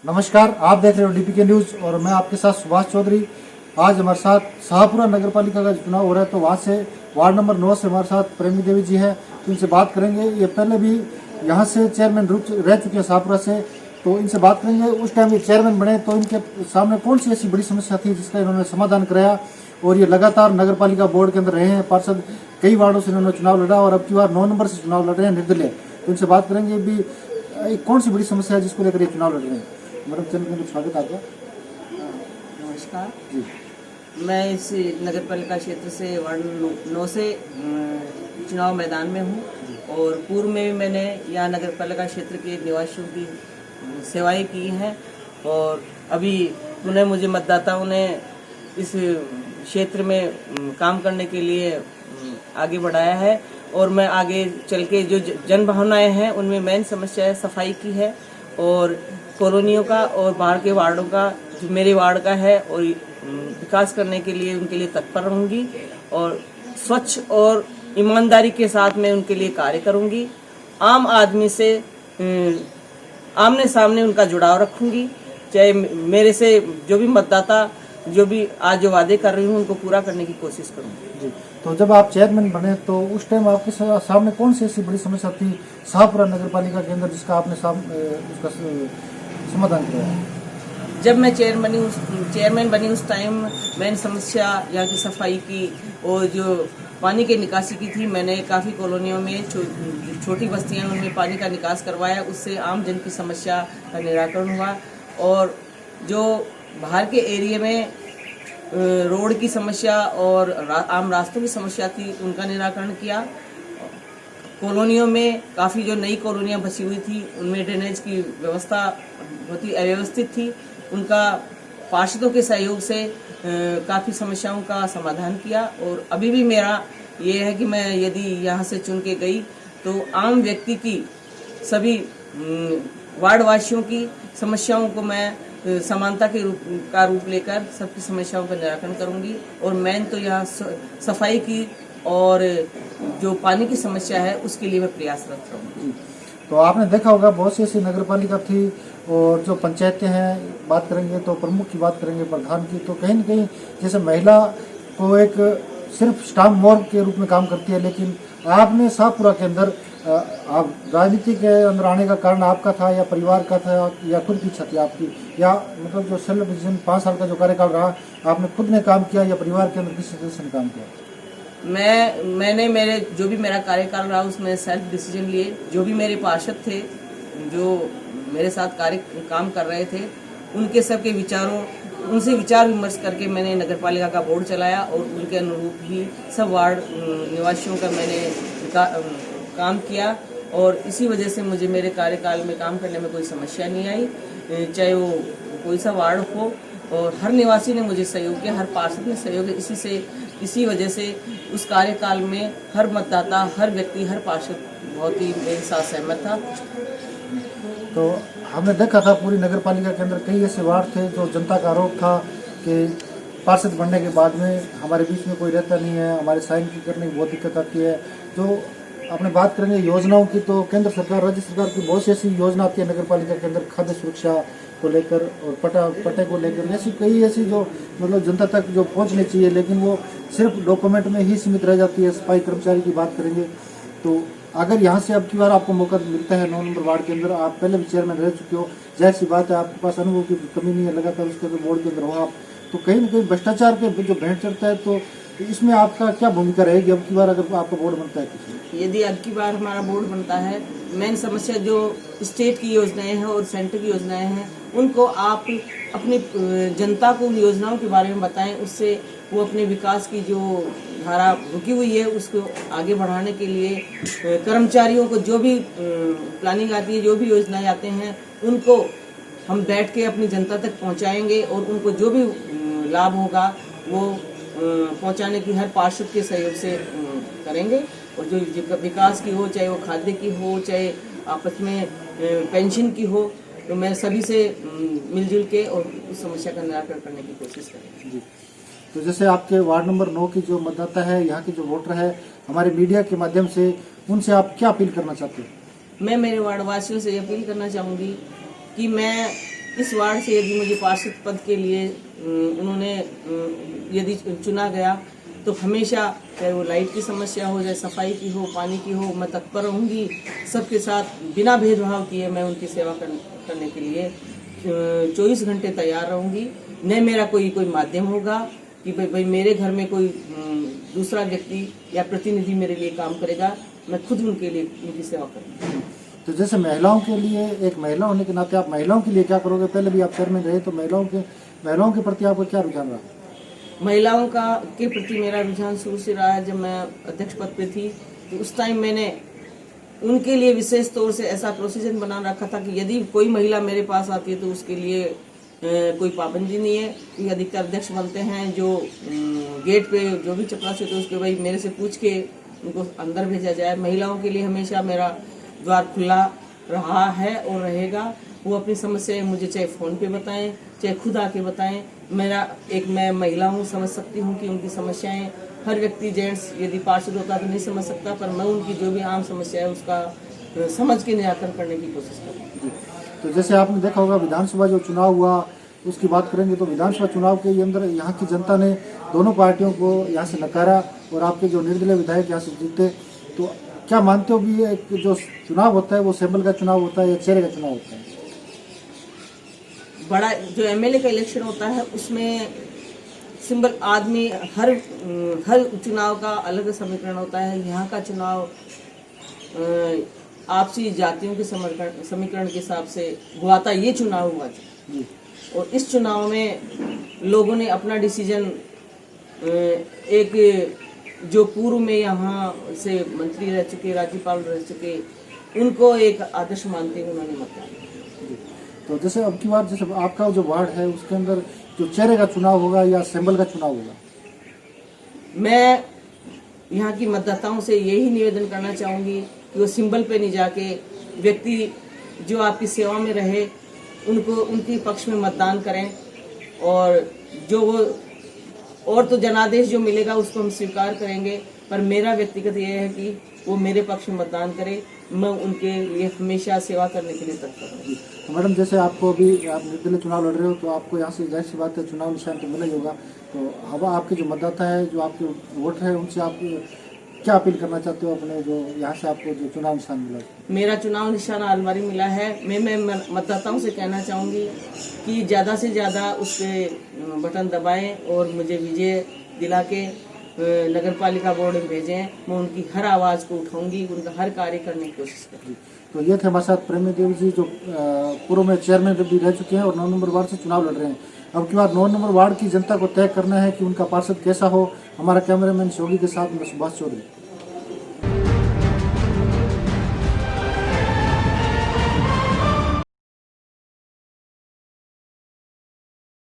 नमस्कार, आप देख रहे हो डीपीके न्यूज और मैं आपके साथ सुभाष चौधरी। आज हमारे साथ शाहपुरा नगर पालिका का चुनाव हो रहा है, तो वहाँ से वार्ड नंबर 9 से हमारे साथ प्रेमी देवी जी है, तो इनसे बात करेंगे। ये पहले भी यहाँ से चेयरमैन रह चुके हैं शाहपुरा से, तो इनसे बात करेंगे उस टाइम ये चेयरमैन बने तो इनके सामने कौन सी ऐसी बड़ी समस्या थी जिसका इन्होंने समाधान कराया। और ये लगातार नगर पालिका बोर्ड के अंदर रहे हैं पार्षद, कई वार्डों से इन्होंने चुनाव लड़ा और अब की बार 9 नंबर से चुनाव लड़ रहे हैं निर्दलीय। तो इनसे बात करेंगे भी कौन सी बड़ी समस्या है जिसको लेकर ये चुनाव लड़ रहे हैं। मैडम, चैनल में स्वागत आपका। नमस्कार जी, मैं इस नगर पालिका क्षेत्र से वार्ड 9 से चुनाव मैदान में हूँ और पूर्व में भी मैंने यहाँ नगर पालिका क्षेत्र के निवासियों की सेवाएं की हैं और अभी पुनः मुझे मतदाताओं ने इस क्षेत्र में काम करने के लिए आगे बढ़ाया है और मैं आगे चल के जो जन भावनाएं हैं उनमें मेन समस्या है सफाई की है और कॉलोनियों का और बाहर के वार्डों का जो मेरे वार्ड का है और विकास करने के लिए उनके लिए तत्पर रहूंगी और स्वच्छ और ईमानदारी के साथ मैं उनके लिए कार्य करूंगी। आम आदमी से आमने सामने उनका जुड़ाव रखूंगी, चाहे मेरे से जो भी मतदाता जो भी आज जो वादे कर रही हूँ उनको पूरा करने की कोशिश करूंगी। जी। तो जब आप चेयरमैन बने तो उस टाइम आपके सामने कौन सी ऐसी बड़ी समस्या थी शाहपुरा नगर पालिका के अंदर जिसका आपने उसका समाधान किया? जब मैं चेयरमैन बनी उस टाइम मैंने समस्या यहाँ की सफाई की और जो पानी की निकासी की थी। मैंने काफ़ी कॉलोनियों में छोटी बस्तियाँ उनमें पानी का निकास करवाया, उससे आम जन की समस्या का निराकरण हुआ और जो बाहर के एरिया में रोड की समस्या और आम रास्तों की समस्या थी उनका निराकरण किया। कॉलोनियों में काफ़ी जो नई कॉलोनियाँ बची हुई थी उनमें ड्रेनेज की व्यवस्था बहुत ही अव्यवस्थित थी, उनका पार्षदों के सहयोग से काफ़ी समस्याओं का समाधान किया। और अभी भी मेरा ये है कि मैं यदि यहाँ से चुन के गई तो आम व्यक्ति की सभी वार्डवासियों की समस्याओं को मैं समानता के रूप लेकर सबकी समस्याओं का निराकरण करूंगी और मैं तो यहाँ सफाई की और जो पानी की समस्या है उसके लिए मैं प्रयासरत रहूँगी। तो आपने देखा होगा बहुत सी ऐसी नगर पालिका थी और जो पंचायतें हैं, बात करेंगे तो प्रमुख की बात करेंगे, प्रधान की, तो कहीं न कहीं जैसे महिला को एक सिर्फ स्टाम्प मोर के रूप में काम करती है, लेकिन आपने शाहपुरा के अंदर आप राजनीति के अंदर आने का कारण आपका था या परिवार का था या खुद की इच्छा थी आपकी, या मतलब जो सेल्फ डिसीजन 5 साल का जो कार्यकाल रहा आपने खुद ने काम किया या परिवार के अंदर किसी सदस्य ने काम किया? मैंने मेरे जो भी मेरा कार्यकाल रहा उसमें सेल्फ डिसीजन लिए। जो भी मेरे पार्षद थे जो मेरे साथ काम कर रहे थे उनके सबके उनसे विचार विमर्श करके मैंने नगर पालिका का बोर्ड चलाया और उनके अनुरूप ही सब वार्ड निवासियों का मैंने काम किया और इसी वजह से मुझे मेरे कार्यकाल में काम करने में कोई समस्या नहीं आई, चाहे वो कोई सा वार्ड हो। और हर निवासी ने मुझे सहयोग किया, हर पार्षद ने सहयोग किया। इसी वजह से उस कार्यकाल में हर मतदाता, हर व्यक्ति, हर पार्षद बहुत ही मेरे साथ सहमत था। तो हमने देखा था पूरी नगर पालिका के अंदर कई ऐसे वार्ड थे जो जनता का आरोप था कि पार्षद बनने के बाद में हमारे बीच में कोई रहता नहीं है, हमारे साइन की करने की बहुत दिक्कत आती है। जो अपने बात करेंगे योजनाओं की, तो केंद्र सरकार, राज्य सरकार की बहुत सी ऐसी योजना आती है नगर पालिका के अंदर, खाद्य सुरक्षा को लेकर और पटे को लेकर, ऐसी कई ऐसी जो मतलब जनता तक जो पहुंचनी चाहिए, लेकिन वो सिर्फ डॉक्यूमेंट में ही सीमित रह जाती है। सफाई कर्मचारी की बात करेंगे तो अगर यहाँ से अब की बार आपको मौका मिलता है 9 नंबर वार्ड के अंदर, आप पहले भी चेयरमैन रह चुके हो, जाहिर सी बात है आपके पास अनुभव की कमी नहीं है, लगातार उसके अंदर बोर्ड के अंदर हो आप, तो कहीं ना कहीं भ्रष्टाचार के जो भेंट चढ़ता है, तो इसमें आपका क्या भूमिका रहेगी अब की बार अगर आपका बोर्ड बनता है? यदि अब की बार हमारा बोर्ड बनता है, मेन समस्या जो स्टेट की योजनाएं हैं और सेंटर की योजनाएं हैं उनको आप अपनी जनता को उन योजनाओं के बारे में बताएं, उससे वो अपने विकास की जो धारा रुकी हुई है उसको आगे बढ़ाने के लिए कर्मचारियों को जो भी प्लानिंग आती है, जो भी योजनाएं आते हैं उनको हम बैठ के अपनी जनता तक पहुंचाएंगे और उनको जो भी लाभ होगा वो पहुंचाने की हर पार्षद के सहयोग से करेंगे। और जो विकास की हो, चाहे वो खाद्य की हो, चाहे आपस में पेंशन की हो, तो मैं सभी से मिलजुल के और उस समस्या का निराकरण करने की कोशिश करेंगे। तो जैसे आपके वार्ड नंबर 9 की जो मतदाता है, यहाँ के जो वोटर है, हमारे मीडिया के माध्यम से उनसे आप क्या अपील करना चाहते हैं? मैं मेरे वार्डवासियों से अपील करना चाहूँगी कि मैं इस वार्ड से यदि मुझे पार्षद पद के लिए उन्होंने यदि चुना गया तो हमेशा चाहे वो लाइट की समस्या हो, चाहे सफाई की हो, पानी की हो, मैं तत्पर रहूँगी। सबके साथ बिना भेदभाव किए मैं उनकी सेवा करने के लिए 24 घंटे तैयार रहूँगी। न मेरा कोई माध्यम होगा कि भाई मेरे घर में कोई दूसरा व्यक्ति या प्रतिनिधि मेरे लिए काम करेगा, मैं खुद उनके लिए उनकी सेवा करूँगी। तो जैसे महिलाओं के लिए, एक महिला होने के नाते आप महिलाओं के लिए क्या करोगे? पहले भी आप चेयरमैन रहे, तो महिलाओं के प्रति आपका क्या रुझान रहा? महिलाओं के प्रति मेरा रुझान शुरू से रहा है। जब मैं अध्यक्ष पद पे थी तो उस टाइम मैंने उनके लिए विशेष तौर से ऐसा प्रोसीजर बना रखा था कि यदि कोई महिला मेरे पास आती है तो उसके लिए कोई पाबंदी नहीं है कि अधिकतर अध्यक्ष बनते हैं जो गेट पे जो भी चपरासी होते उसके भाई मेरे से पूछ के उनको अंदर भेजा जाए। महिलाओं के लिए हमेशा मेरा द्वार खुला रहा है और रहेगा। वो अपनी समस्याएं मुझे चाहे फ़ोन पे बताएं, चाहे खुद आके बताएं। मैं महिला हूँ, समझ सकती हूँ कि उनकी समस्याएं हर व्यक्ति जेंट्स यदि पार्षद होता तो नहीं समझ सकता, पर मैं उनकी जो भी आम समस्या है उसका समझ के निराकरण करने की कोशिश करूँगी। तो जैसे आपने देखा होगा विधानसभा जो चुनाव हुआ उसकी बात करेंगे तो विधानसभा चुनाव के अंदर यहाँ की जनता ने दोनों पार्टियों को यहाँ से नकारा और आपके जो निर्दलीय विधायक यहाँ से जीते। तो क्या मानते हो कि ये जो चुनाव होता है वो सिंबल का चुनाव होता है या चेहरे का चुनाव होता है? बड़ा जो एमएलए का इलेक्शन होता है उसमें सिंबल आदमी हर चुनाव का अलग समीकरण होता है। यहाँ का चुनाव आपसी जातियों के समीकरण के हिसाब से हुआ था। ये चुनाव हुआ था और इस चुनाव में लोगों ने अपना डिसीजन एक जो पूर्व में यहाँ से मंत्री रह चुके, राज्यपाल रह चुके, उनको एक आदर्श मानते हुए उन्होंने मतदान किया। तो जैसे अब की बात, जैसे आपका जो वार्ड है उसके अंदर जो चेहरे का चुनाव होगा या सिंबल का चुनाव होगा? मैं यहाँ की मतदाताओं से यही निवेदन करना चाहूँगी कि वो सिंबल पे नहीं जाके व्यक्ति जो आपकी सेवा में रहे उनको उनके पक्ष में मतदान करें। और जो वो और तो जनादेश जो मिलेगा उसको हम स्वीकार करेंगे, पर मेरा व्यक्तिगत ये है कि वो मेरे पक्ष में मतदान करें। मैं उनके लिए हमेशा सेवा करने के लिए तत्पर हूँ। तो मैडम जैसे आपको अभी आप निर्दलीय चुनाव लड़ रहे हो तो आपको यहाँ से जाहिर सी बात है चुनाव निशान तो मिला ही होगा। तो अब आपके जो मतदाता है, जो आपके वोट है, उनसे आप क्या अपील करना चाहते हो अपने जो यहाँ से आपको जो चुनाव निशान मिला? मेरा चुनाव निशान अलमारी मिला है। मैं मतदाताओं से कहना चाहूँगी कि ज़्यादा से ज़्यादा उस पर बटन दबाएं और मुझे विजय दिला के नगर पालिका बोर्ड में भेजें। मैं उनकी हर आवाज़ को उठाऊंगी, उनका हर कार्य करने की कोशिश करूँगी। तो ये थे हमारे साथ प्रेमी देवी जी जो पूर्व में चेयरमैन भी रह चुके हैं और 9 नंबर वार्ड से चुनाव लड़ रहे हैं। अब की बार 9 नंबर वार्ड की जनता को तय करना है कि उनका पार्षद कैसा हो। हमारा कैमरामैन शोगी के साथ मैं सुभाष चौधरी।